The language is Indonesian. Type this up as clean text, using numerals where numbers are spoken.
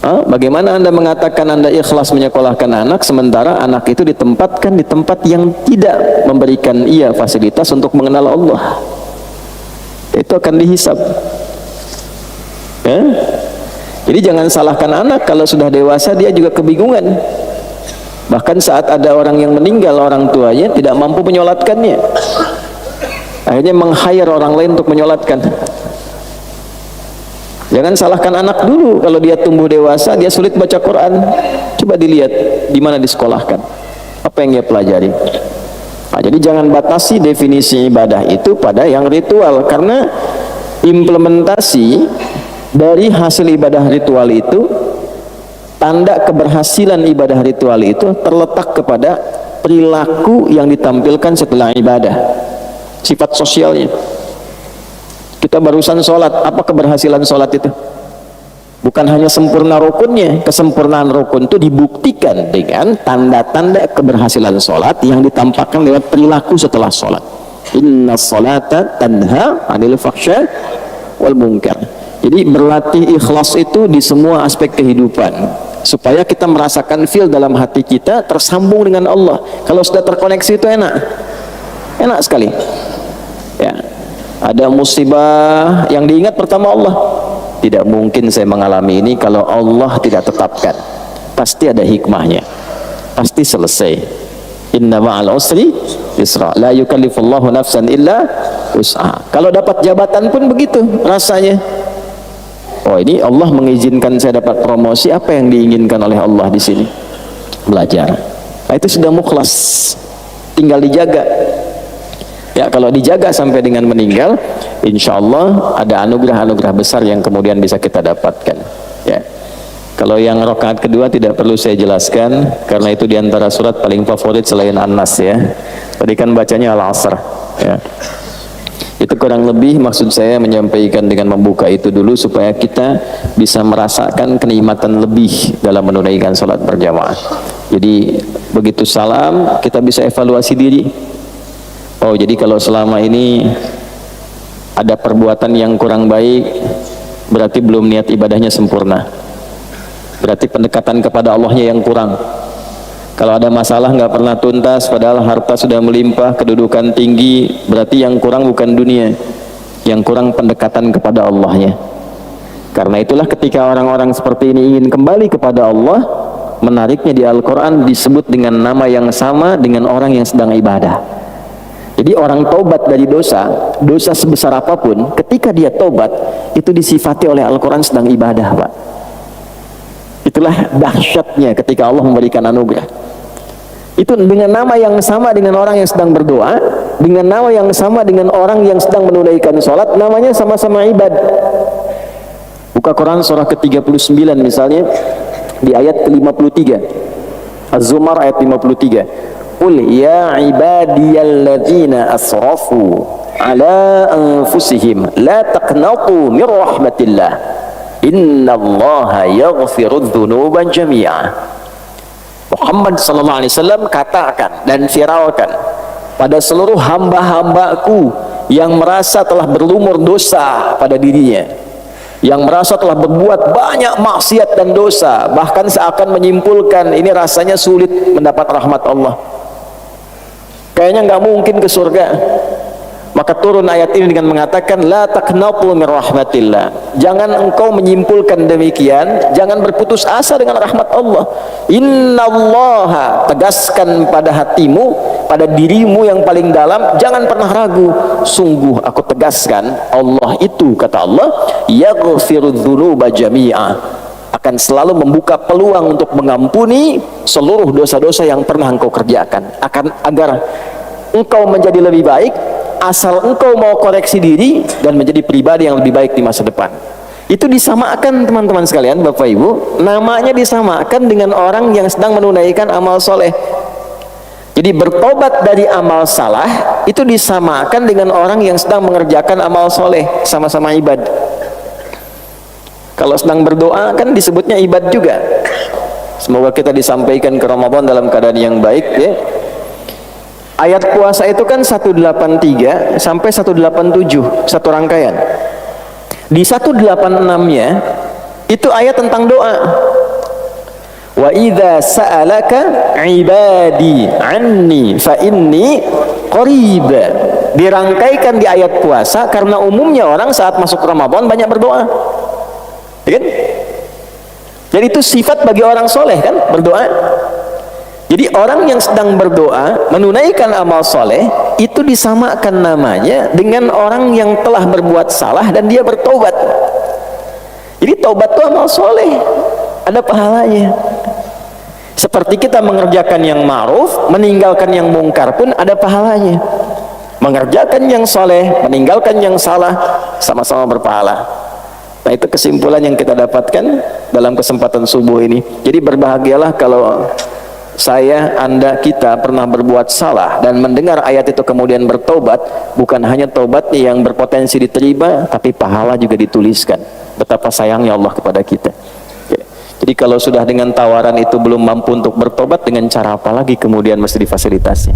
Bagaimana Anda mengatakan Anda ikhlas menyekolahkan anak, sementara anak itu ditempatkan di tempat yang tidak memberikan ia fasilitas untuk mengenal Allah? Itu akan dihisab. Jadi jangan salahkan anak, kalau sudah dewasa dia juga kebingungan. Bahkan saat ada orang yang meninggal, orang tuanya tidak mampu menyolatkannya, akhirnya meng-hire orang lain untuk menyolatkan. Jangan salahkan anak dulu, kalau dia tumbuh dewasa dia sulit baca Quran, coba dilihat di mana disekolahkan, apa yang dia pelajari. Jadi jangan batasi definisi ibadah itu pada yang ritual, karena implementasi dari hasil ibadah ritual itu, tanda keberhasilan ibadah ritual itu terletak kepada perilaku yang ditampilkan setelah ibadah, sifat sosialnya. Kita barusan sholat, apa keberhasilan sholat itu? Bukan hanya sempurna rukunnya, kesempurnaan rukun itu dibuktikan dengan tanda-tanda keberhasilan sholat yang ditampakkan lewat perilaku setelah sholat. Inna sholata tanha 'anil fahsya wal munkar. Jadi berlatih ikhlas itu di semua aspek kehidupan, supaya kita merasakan feel dalam hati kita tersambung dengan Allah. Kalau sudah terkoneksi itu enak sekali ya. Ada musibah yang diingat pertama Allah, tidak mungkin saya mengalami ini kalau Allah tidak tetapkan, pasti ada hikmahnya, pasti selesai. Inna ma'al usri yusra, la yukallifullahu nafsan illa wus'aha. Kalau dapat jabatan pun begitu rasanya. Oh, ini Allah mengizinkan saya dapat promosi, apa yang diinginkan oleh Allah di sini? Belajar. Nah, itu sudah mukhlas, tinggal dijaga. Ya, kalau dijaga sampai dengan meninggal, insya Allah ada anugerah-anugerah besar yang kemudian bisa kita dapatkan. Ya. Kalau yang rakaat kedua tidak perlu saya jelaskan, karena itu diantara surat paling favorit selain An-Nas ya. Tadi kan bacanya Al-Asr. Ya. Itu kurang lebih maksud saya menyampaikan dengan membuka itu dulu, supaya kita bisa merasakan kenikmatan lebih dalam menunaikan sholat berjamaah. Jadi begitu salam kita bisa evaluasi diri. Oh, jadi kalau selama ini ada perbuatan yang kurang baik, berarti belum niat ibadahnya sempurna, berarti pendekatan kepada Allahnya yang kurang. Kalau ada masalah nggak pernah tuntas, padahal harta sudah melimpah, kedudukan tinggi, berarti yang kurang bukan dunia, yang kurang pendekatan kepada Allahnya. Karena itulah ketika orang-orang seperti ini ingin kembali kepada Allah, menariknya di Al-Quran disebut dengan nama yang sama dengan orang yang sedang ibadah. Jadi orang taubat dari dosa, dosa sebesar apapun, ketika dia taubat, itu disifati oleh Al-Quran sedang ibadah, Pak. Itulah dahsyatnya ketika Allah memberikan anugerah. Itu dengan nama yang sama dengan orang yang sedang berdoa, dengan nama yang sama dengan orang yang sedang menunaikan sholat, namanya sama-sama ibad. Buka Quran surah ke-39 misalnya, di ayat ke-53, Az-Zumar ayat 53. Qul ya ibadiyalladzina asrafu ala anfusihim la taqnatu min rahmatillah innallaha yaghfirudz dzunuba jami'a. Muhammad sallallahu alaihi wasallam katakan dan viralkan pada seluruh hamba-hambaku yang merasa telah berlumur dosa pada dirinya, yang merasa telah berbuat banyak maksiat dan dosa, bahkan seakan menyimpulkan ini rasanya sulit mendapat rahmat Allah, kayaknya nggak mungkin ke surga, maka turun ayat ini dengan mengatakan la taqnatu min rahmatillah. Jangan engkau menyimpulkan demikian, jangan berputus asa dengan rahmat Allah. Innallaha, tegaskan pada hatimu, pada dirimu yang paling dalam, jangan pernah ragu. Sungguh aku tegaskan, Allah itu, kata Allah, yaghfirudz dzunuba jami'a, akan selalu membuka peluang untuk mengampuni seluruh dosa-dosa yang pernah engkau kerjakan, agar engkau menjadi lebih baik, asal engkau mau koreksi diri dan menjadi pribadi yang lebih baik di masa depan. Itu disamakan teman-teman sekalian, Bapak Ibu, namanya disamakan dengan orang yang sedang menunaikan amal soleh. Jadi bertobat dari amal salah itu disamakan dengan orang yang sedang mengerjakan amal soleh, sama-sama ibad. Kalau sedang berdoa kan disebutnya ibad juga. Semoga kita disampaikan ke Ramadan dalam keadaan yang baik ya. Ayat puasa itu kan 183 sampai 187, satu rangkaian. Di 186-nya itu ayat tentang doa. Wa idza sa'alaka ibadi anni fa inni qarib. Dirangkaikan di ayat puasa karena umumnya orang saat masuk Ramadan banyak berdoa. Ya kan? Jadi itu sifat bagi orang soleh kan, berdoa. Jadi orang yang sedang berdoa menunaikan amal soleh itu disamakan namanya dengan orang yang telah berbuat salah dan dia bertobat. Jadi tobat itu amal soleh, ada pahalanya. Seperti kita mengerjakan yang ma'ruf, meninggalkan yang mungkar pun ada pahalanya. Mengerjakan yang soleh, meninggalkan yang salah, sama-sama berpahala. Nah, itu kesimpulan yang kita dapatkan dalam kesempatan subuh ini. Jadi berbahagialah kalau saya, Anda, kita pernah berbuat salah dan mendengar ayat itu kemudian bertobat. Bukan hanya tobatnya yang berpotensi diterima, tapi pahala juga dituliskan. Betapa sayangnya Allah kepada kita. Jadi kalau sudah dengan tawaran itu belum mampu untuk bertobat, dengan cara apa lagi kemudian mesti difasilitasi?